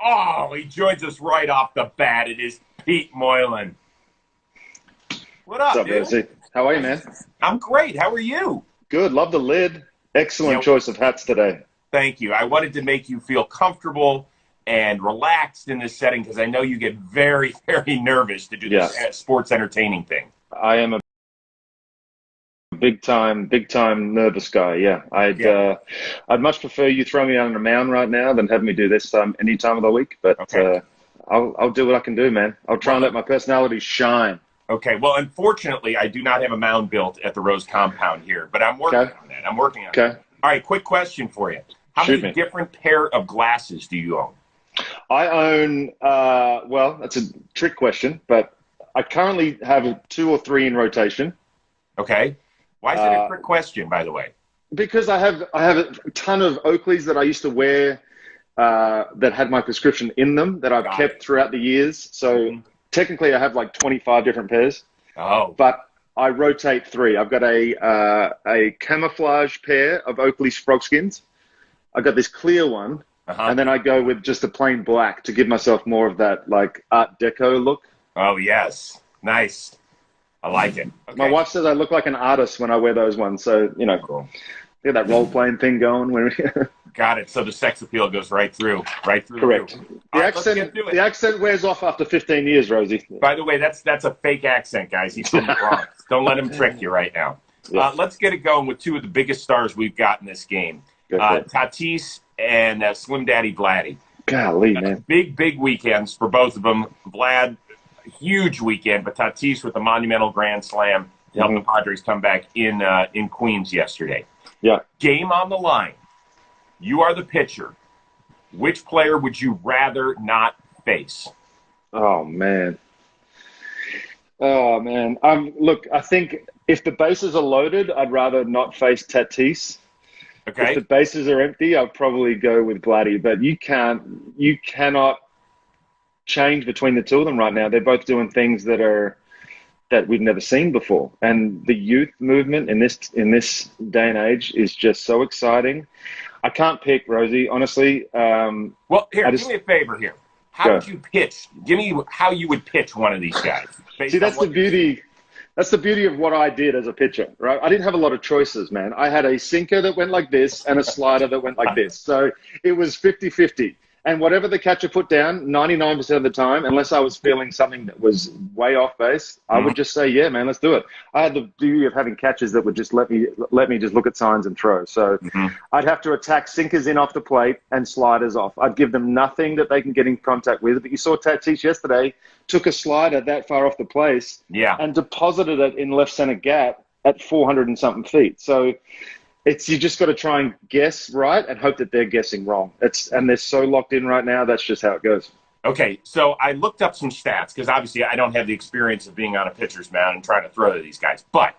Oh, he joins us right off the bat. It is Pete Moylan. What What's up, up, dude? Rosie? How are you, man? I'm great. How are you? Good. Love the lid. Excellent choice of hats today. Thank you. I wanted to make you feel comfortable and relaxed in this setting because I know you get very, very nervous to do this sports entertaining thing. I am a big time nervous guy. Yeah, I'd much prefer you throw me on a mound right now than have me do this any time of the week. But I'll do what I can do, man. I'll try and let my personality shine. Okay. Well, unfortunately, I do not have a mound built at the Rose compound here, but I'm working on that. I'm working on it. All right. Quick question for you. How many different pair of glasses do you own? I own, well, that's a trick question, but I currently have 2 or 3 in rotation. Okay. Why is it a trick question, by the way? Because I have a ton of Oakleys that I used to wear that had my prescription in them that I've kept throughout the years. So technically I have like 25 different pairs. Oh. But I rotate 3. I've got a camouflage pair of Oakley's frog skins. I've got this clear one. And then I go with just a plain black to give myself more of that like Art Deco look. Oh, yes. Nice. I like it. Okay. My wife says I look like an artist when I wear those ones. So, you know, get that role-playing thing going. Got it. So the sex appeal goes right through. Correct. The accent wears off after 15 years, Rosie. By the way, that's a fake accent, guys. He's from the Bronx. Don't let him trick you right now. Yeah. Let's get it going with 2 of the biggest stars we've got in this game. Tatis and Slim Daddy Vladdy. Golly, man. Big weekends for both of them. Vlad, huge weekend, but Tatis with a monumental grand slam to help the Padres come back in Queens yesterday. Yeah. Game on the line. You are the pitcher. Which player would you rather not face? Oh, man. Look, I think if the bases are loaded, I'd rather not face Tatis. Okay. If the bases are empty, I'll probably go with Vladdy. But you cannot change between the 2 of them right now. They're both doing things that we've never seen before. And the youth movement in this day and age is just so exciting. I can't pick, Rosie, honestly. Well, here, do me a favor here. How would you pitch? Give me how you would pitch one of these guys. See, that's the beauty. That's the beauty of what I did as a pitcher, right? I didn't have a lot of choices, man. I had a sinker that went like this and a slider that went like this. So it was 50-50. And whatever the catcher put down, 99% of the time, unless I was feeling something that was way off base, I would just say, yeah, man, let's do it. I had the beauty of having catchers that would just let me just look at signs and throw. So I'd have to attack sinkers in off the plate and sliders off. I'd give them nothing that they can get in contact with. But you saw Tatis yesterday took a slider that far off the place and deposited it in left center gap at 400 and something feet. So you just got to try and guess right and hope that they're guessing wrong. And they're so locked in right now. That's just how it goes. Okay, so I looked up some stats because obviously I don't have the experience of being on a pitcher's mound and trying to throw to these guys. But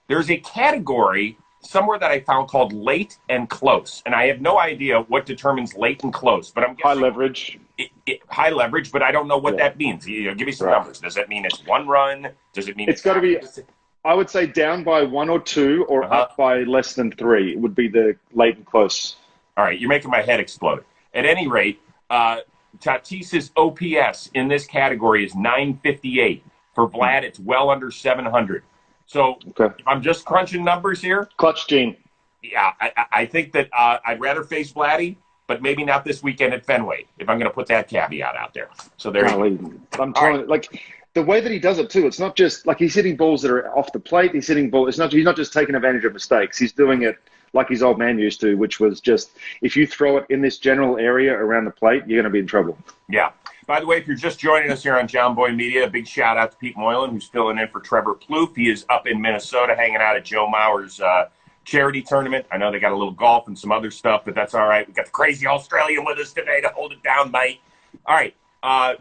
there's a category somewhere that I found called late and close, and I have no idea what determines late and close. But I'm guessing high leverage. High leverage, but I don't know what that means. Give me some numbers. Does that mean it's 1 run? Does it mean it's got to be? I would say down by 1 or 2 or up by less than 3 would be the late and close. All right, you're making my head explode. At any rate, Tatis's OPS in this category is 958. For Vlad, it's well under 700. So if I'm just crunching numbers here. Clutch gene. Yeah, I think that I'd rather face Vladdy, but maybe not this weekend at Fenway, if I'm going to put that caveat out there. So there you go. I'm telling you, like, the way that he does it too, it's not just like he's hitting balls that are off the plate. He's hitting balls. He's not just taking advantage of mistakes. He's doing it like his old man used to, which was just if you throw it in this general area around the plate, you're going to be in trouble. Yeah. By the way, if you're just joining us here on JOMBOY Media, a big shout out to Pete Moylan, who's filling in for Trevor Plouffe. He is up in Minnesota hanging out at Joe Mauer's charity tournament. I know they got a little golf and some other stuff, but that's all right. We got the crazy Australian with us today to hold it down, mate. All right.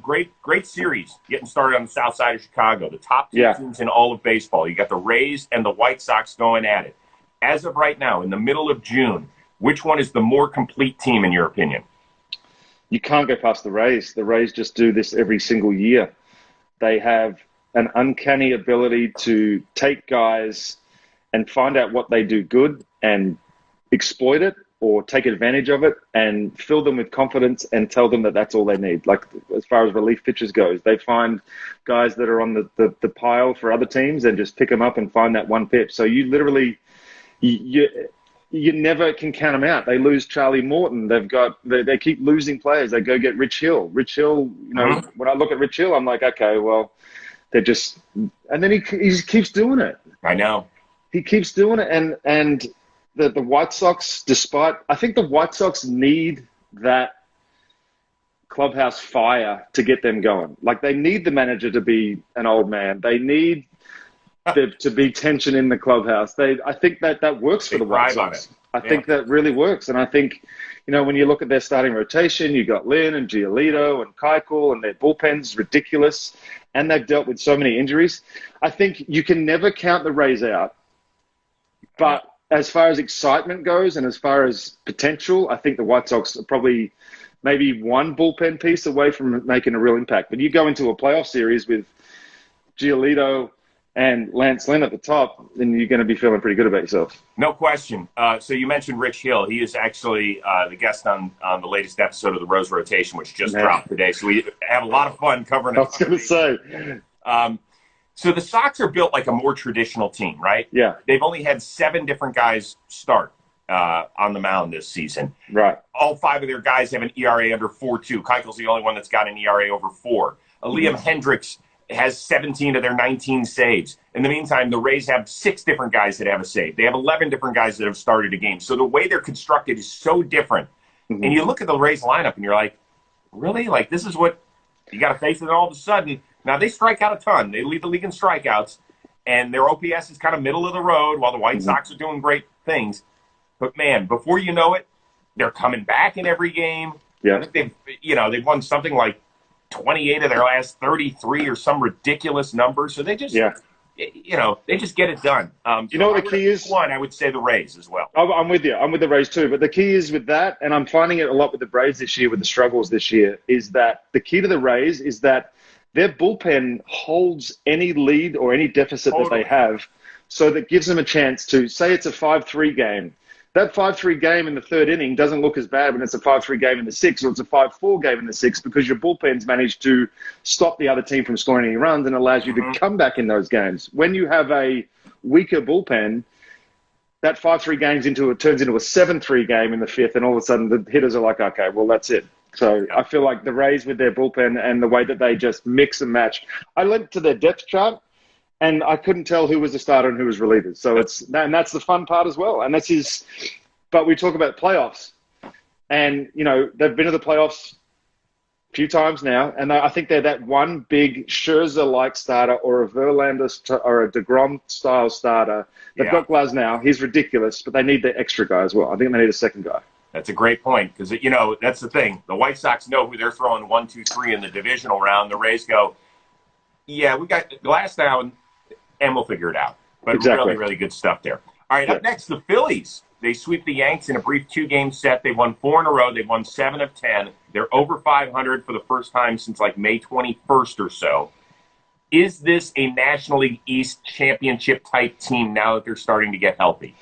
Great series getting started on the south side of Chicago. The top 2 teams in all of baseball. You got the Rays and the White Sox going at it. As of right now, in the middle of June, which one is the more complete team in your opinion? You can't go past the Rays. The Rays just do this every single year. They have an uncanny ability to take guys and find out what they do good and exploit it, or take advantage of it and fill them with confidence and tell them that that's all they need. Like as far as relief pitchers goes, they find guys that are on the pile for other teams and just pick them up and find that one pitch. So you literally, you never can count them out. They lose Charlie Morton. They keep losing players. They go get Rich Hill. Rich Hill, when I look at Rich Hill, I'm like, okay, well, they're just, and then he just keeps doing it. I know. He keeps doing it. And the White Sox, I think the White Sox need that clubhouse fire to get them going. Like they need the manager to be an old man. They need there to be tension in the clubhouse. I think that works for the White Sox. I think that really works. And I think, when you look at their starting rotation, you got Lynn and Giolito and Keuchel, and their bullpen's ridiculous. And they've dealt with so many injuries. I think you can never count the Rays out. But as far as excitement goes and as far as potential, I think the White Sox are probably maybe one bullpen piece away from making a real impact. But you go into a playoff series with Giolito and Lance Lynn at the top, then you're going to be feeling pretty good about yourself. No question. So you mentioned Rich Hill. He is actually the guest on the latest episode of the Rose Rotation, which just dropped today. So we have a lot of fun covering it. I was going to say. So the Sox are built like a more traditional team, right? Yeah. They've only had 7 different guys start on the mound this season. Right. All 5 of their guys have an ERA under 4.2. Keuchel's the only one that's got an ERA over 4. Liam Hendricks has 17 of their 19 saves. In the meantime, the Rays have 6 different guys that have a save. They have 11 different guys that have started a game. So the way they're constructed is so different. And you look at the Rays lineup and you're like, really? Like, this is what you got to face it, and all of a sudden. Now, they strike out a ton. They lead the league in strikeouts, and their OPS is kind of middle of the road while the White Sox are doing great things. But, man, before you know it, they're coming back in every game. Yeah. They've won something like 28 of their last 33 or some ridiculous number. So they just, they just get it done. You know what the key is? One, I would say the Rays as well. I'm with you. I'm with the Rays too. But the key is with that, and I'm finding it a lot with the Braves this year, with the struggles this year, is that the key to the Rays is that their bullpen holds any lead or any deficit that they have, so that gives them a chance to, say it's a 5-3 game. That 5-3 game in the 3rd inning doesn't look as bad when it's a 5-3 game in the 6th, or it's a 5-4 game in the 6th, because your bullpen's managed to stop the other team from scoring any runs and allows you to come back in those games. When you have a weaker bullpen, that 5-3 turns into a 7-3 game in the 5th, and all of a sudden the hitters are like, okay, well, that's it. So I feel like the Rays with their bullpen and the way that they just mix and match. I went to their depth chart, and I couldn't tell who was a starter and who was relievers. So that's the fun part as well. And but we talk about playoffs, and they've been to the playoffs a few times now, and I think they're that one big Scherzer-like starter, or a Verlander or a DeGrom style starter. They've got Glasnow. He's ridiculous, but they need the extra guy as well. I think they need a second guy. That's a great point, because, that's the thing. The White Sox know who they're throwing 1, 2, 3 in the divisional round. The Rays go, yeah, we got Glass now, and we'll figure it out. But really, really good stuff there. All right, up next, the Phillies. They sweep the Yanks in a brief 2-game set. They won 4 in a row. They won 7 of 10. They're over 500 for the first time since like May 21st or so. Is this a National League East championship type team now that they're starting to get healthy?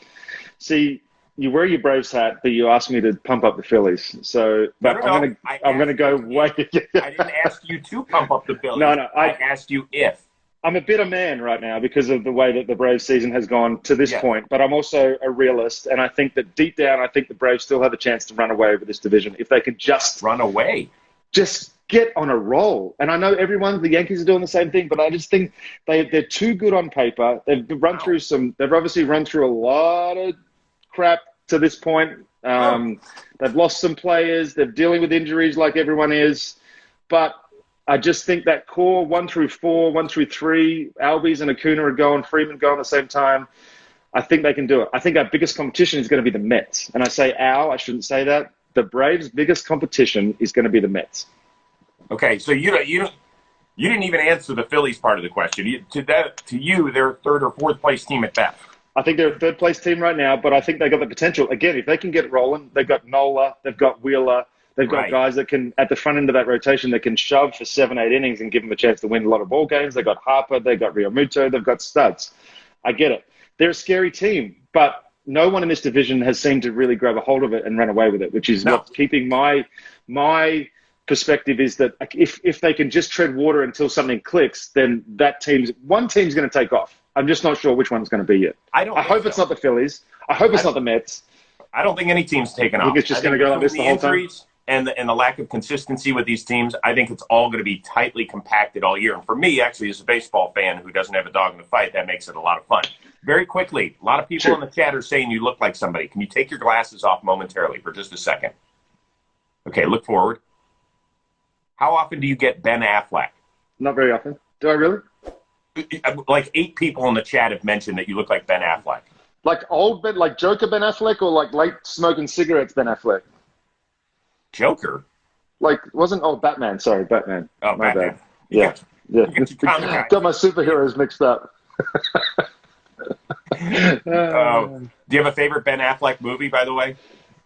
See, you wear your Braves hat, but you asked me to pump up the Phillies. So, but I'm going to go way. I didn't ask you to pump up the Phillies. No, I asked you if. I'm a bitter man right now because of the way that the Braves season has gone to this point, but I'm also a realist, and I think that deep down, I think the Braves still have a chance to run away over this division if they can just run away, just get on a roll. And I know the Yankees are doing the same thing, but I just think they're too good on paper. They've obviously run through a lot of crap to this point. They've lost some players. They're dealing with injuries like everyone is, but I just think that core 1 through 4, 1 through 3, Albies and Acuna are going, Freeman going at the same time. I think they can do it. I think our biggest competition is going to be the Mets. And I say I shouldn't say that. The Braves' biggest competition is going to be the Mets. Okay, so you didn't even answer the Phillies part of the question. To you, they're a 3rd or 4th place team at best. I think they're a 3rd place team right now, but I think they got the potential. Again, if they can get rolling, they've got Nola, they've got Wheeler. They've got guys that can, at the front end of that rotation, that can shove for 7, 8 innings and give them a chance to win a lot of ball games. They've got Harper, they've got Realmuto, they've got studs. I get it. They're a scary team, but no one in this division has seemed to really grab a hold of it and run away with it, which is what's keeping my perspective is that if they can just tread water until something clicks, then one team's going to take off. I'm just not sure which one's going to be yet. I hope it's not the Phillies. I hope it's not the Mets. I don't think any team's taking off. I think it's just going to go like this the whole time. And the lack of consistency with these teams, I think it's all going to be tightly compacted all year. And for me, actually, as a baseball fan who doesn't have a dog in the fight, that makes it a lot of fun. Very quickly, a lot of people in the chat are saying you look like somebody. Can you take your glasses off momentarily for just a second? Okay, look forward. How often do you get Ben Affleck? Not very often. Do I really? Like 8 people in the chat have mentioned that you look like Ben Affleck. Like old Ben, like Joker Ben Affleck, or like late smoking cigarettes Ben Affleck? Joker? Like, Batman. Sorry, Batman. Oh, my Batman. bad. Yeah. Got my superheroes mixed up. Do you have a favorite Ben Affleck movie, by the way?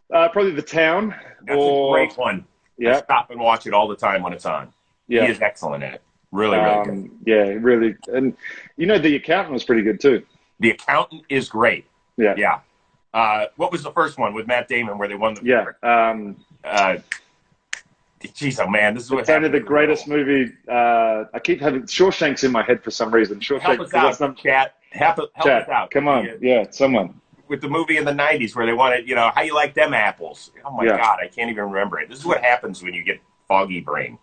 Probably The Town. That's a great one. Yeah. I stop and watch it all the time when it's on. Yeah. He is excellent in it. Really, really good. Yeah, really. And, The Accountant was pretty good, too. The Accountant is great. Yeah. Yeah. What was the first one with Matt Damon where they won the... Yeah. Geez, oh man, this is what it's only the greatest movie. I keep having Shawshank's in my head for some reason. Help us out, chat. Help us out. Come on. Yeah, someone. With the movie in the 90s where they wanted, how you like them apples? Oh, my God, I can't even remember it. This is what happens when you get foggy brain.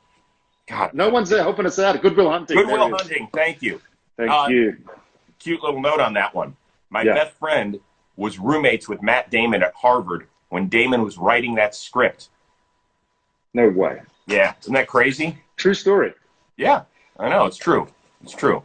God. No one's there helping us out. Good Will Hunting. Good Will Hunting. Thank you. Thank you. Cute little note on that one. My best friend was roommates with Matt Damon at Harvard when Damon was writing that script. No way. Yeah. Isn't that crazy? True story. Yeah. I know. It's true. It's true.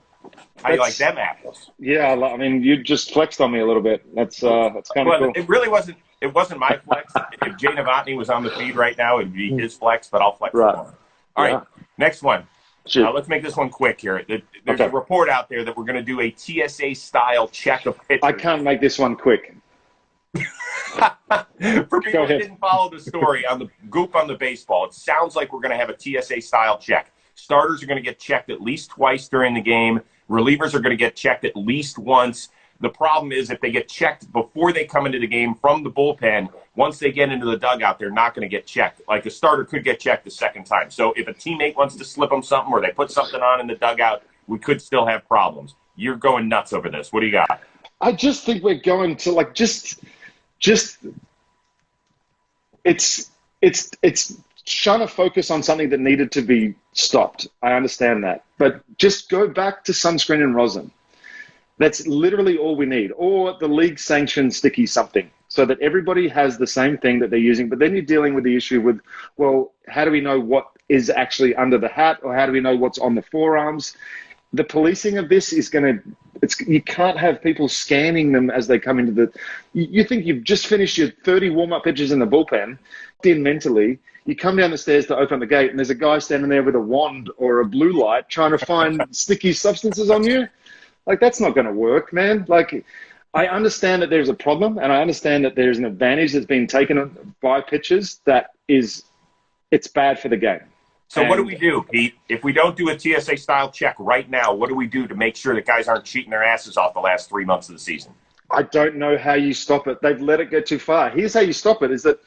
How do you like them apples? Yeah. I mean, you just flexed on me a little bit. That's kind of cool. It really wasn't. It wasn't my flex. If Jay Novotny was on the feed right now, it'd be his flex, but I'll flex for him. All right. Next one. Let's make this one quick here. There's a report out there that we're going to do a TSA-style check of pitchers. I can't make this one quick. For people who didn't follow the story on the Goop on the Baseball, it sounds like we're going to have a TSA-style check. Starters are going to get checked at least twice during the game. Relievers are going to get checked at least once. The problem is if they get checked before they come into the game from the bullpen, once they get into the dugout, they're not going to get checked. Like a starter could get checked the second time. So if a teammate wants to slip them something or they put something on in the dugout, we could still have problems. You're going nuts over this. What do you got? I just think we're going to it's trying to focus on something that needed to be stopped. I understand that. But just go back to sunscreen and rosin. That's literally all we need. Or the league sanctioned sticky something so that everybody has the same thing that they're using. But then you're dealing with the issue with, well, how do we know what is actually under the hat, or how do we know what's on the forearms? The policing of this is you can't have people scanning them as they come into the, you think you've just finished your 30 warm-up pitches in the bullpen, in mentally, you come down the stairs to open the gate and there's a guy standing there with a wand or a blue light trying to find sticky substances on you. Like, that's not going to work, man. Like, I understand that there's a problem, and I understand that there's an advantage that's being taken by pitchers it's bad for the game. So what do we do, Pete? If we don't do a TSA-style check right now, what do we do to make sure that guys aren't cheating their asses off the last 3 months of the season? I don't know how you stop it. They've let it go too far. Here's how you stop it, is that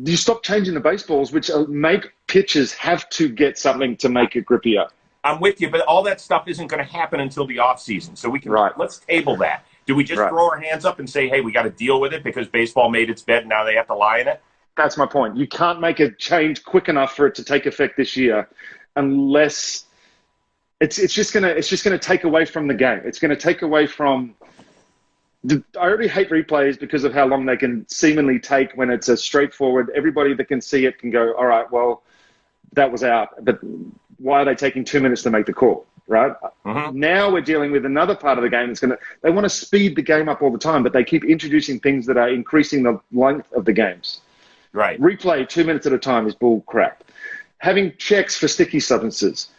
you stop changing the baseballs, which make pitchers have to get something to make it grippier. I'm with you, but all that stuff isn't going to happen until the offseason. So we can let's table that. Do we just throw our hands up and say, hey, we got to deal with it because baseball made its bed and now they have to lie in it? That's my point. You can't make a change quick enough for it to take effect this year unless it's just gonna take away from the game. It's going to take away from I already hate replays because of how long they can seemingly take when it's a straightforward, everybody that can see it can go, all right, well, that was out. But why are they taking 2 minutes to make the call, right? Mm-hmm. Now we're dealing with another part of the game that's they want to speed the game up all the time, but they keep introducing things that are increasing the length of the games. Right. Replay 2 minutes at a time is bull crap. Having checks for sticky substances.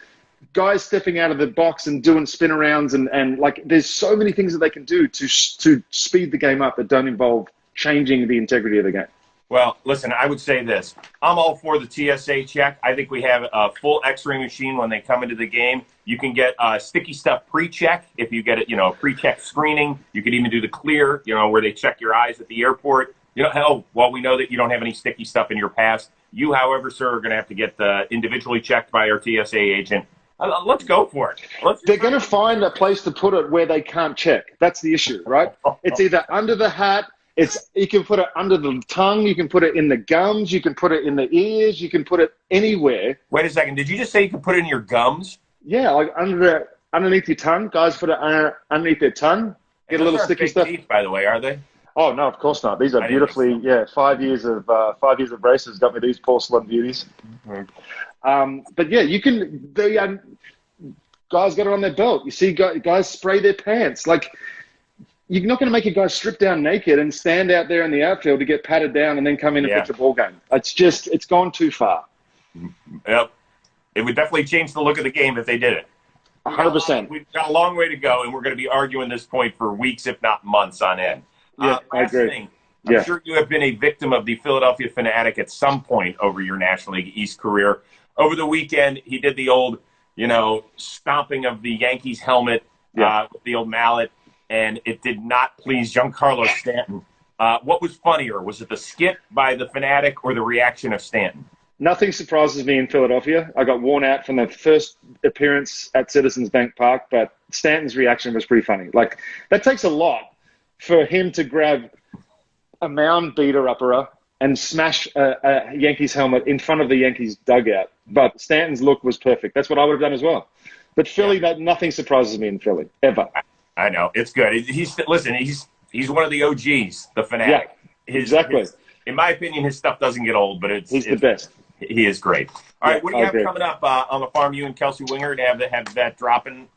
Guys stepping out of the box and doing spin arounds and like there's so many things that they can do to speed the game up that don't involve changing the integrity of the game. Well, listen, I would say this. I'm all for the TSA check. I think we have a full X-ray machine when they come into the game. You can get sticky stuff pre-check if you get it, pre-check screening. You could even do the clear, where they check your eyes at the airport. Hell, well, we know that you don't have any sticky stuff in your past. You, however, sir, are going to have to get individually checked by our TSA agent. Let's go for it. They're going to find a place to put it where they can't check. That's the issue, right? It's either under the hat. You can put it under the tongue. You can put it in the gums. You can put it in the ears. You can put it anywhere. Wait a second. Did you just say you can put it in your gums? Yeah, like underneath your tongue. Guys put it underneath their tongue. Get a little sticky stuff. Teeth, by the way, are they? Oh no, of course not. These are beautifully. Yeah, 5 years of braces got me these porcelain beauties. Mm-hmm. But yeah, you can. The guys got it on their belt. You see, guys spray their pants like. You're not going to make a guy strip down naked and stand out there in the outfield to get patted down and then come in and pitch a ball game. It's gone too far. Yep. It would definitely change the look of the game if they did it. 100%. We've got a long way to go, and we're going to be arguing this point for weeks, if not months on end. Yeah, I agree. Thing, I'm sure you have been a victim of the Philadelphia Phanatic at some point over your National League East career. Over the weekend, he did the old, stomping of the Yankees helmet with the old mallet. And it did not please Giancarlo Stanton. What was funnier? Was it the skit by the Phanatic or the reaction of Stanton? Nothing surprises me in Philadelphia. I got worn out from the first appearance at Citizens Bank Park, but Stanton's reaction was pretty funny. Like, that takes a lot for him to grab a mound beater-upper and smash a Yankees helmet in front of the Yankees dugout. But Stanton's look was perfect. That's what I would have done as well. But Philly, nothing surprises me in Philly, ever. I know. It's good. He's one of the OGs, the Phanatic. Yeah, exactly. In my opinion, his stuff doesn't get old, but he's the best. He is great. All right, what do you have coming up on the farm, you and Kelsey Winger, to have that dropping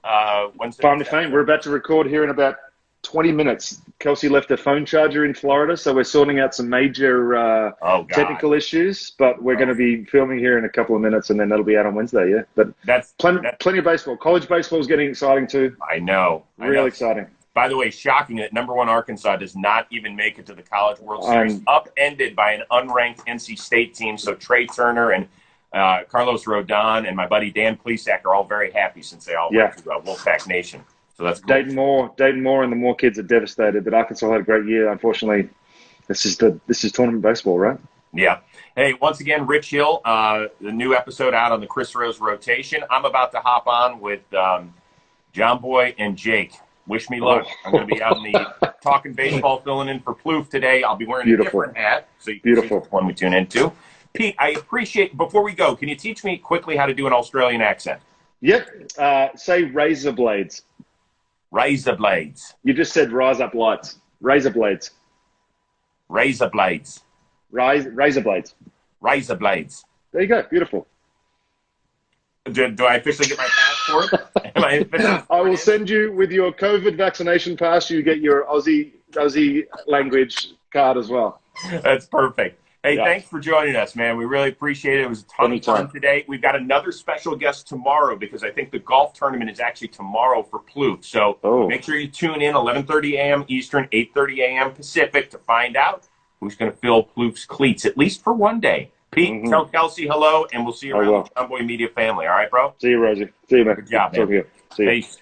Wednesday? Farm to Fame. We're about to record here in about 20 minutes. Kelsey left a phone charger in Florida, so we're sorting out some major technical issues, but we're going to be filming here in a couple of minutes, and then that'll be out on Wednesday, yeah. But that's plenty of baseball. College baseball is getting exciting, too. I know. Real exciting. By the way, shocking that number one Arkansas does not even make it to the College World Series, upended by an unranked NC State team. So Trey Turner and Carlos Rodon and my buddy Dan Plesac are all very happy since they all went to Wolfpack Nation. So that's cool. Dayton Moore, and the Moore kids are devastated. But Arkansas had a great year. Unfortunately, this is tournament baseball, right? Yeah. Hey, once again, Rich Hill, the new episode out on the Chris Rose rotation. I'm about to hop on with JOMBOY and Jake. Wish me luck. I'm going to be out in the Talking Baseball filling in for Plouffe today. I'll be wearing a different hat, so you can see which one we tune into. Pete, I appreciate, before we go, can you teach me quickly how to do an Australian accent? Yep. Say razor blades. Razor blades. You just said rise up lights. Razor blades. Razor blades. Razor blades. Razor blades. There you go. Beautiful. Do I officially get my passport? I will send you with your COVID vaccination pass. You get your Aussie language card as well. That's perfect. Hey, thanks for joining us, man. We really appreciate it. It was a ton of fun today. We've got another special guest tomorrow because I think the golf tournament is actually tomorrow for Plouffe. So make sure you tune in 11:30 a.m. Eastern, 8:30 a.m. Pacific to find out who's going to fill Plouffe's cleats, at least for one day. Pete, tell Kelsey hello, and we'll see you around the JOMBOY Media family. All right, bro? See you, Rosie. See you, man. Good job, man. See you. Peace.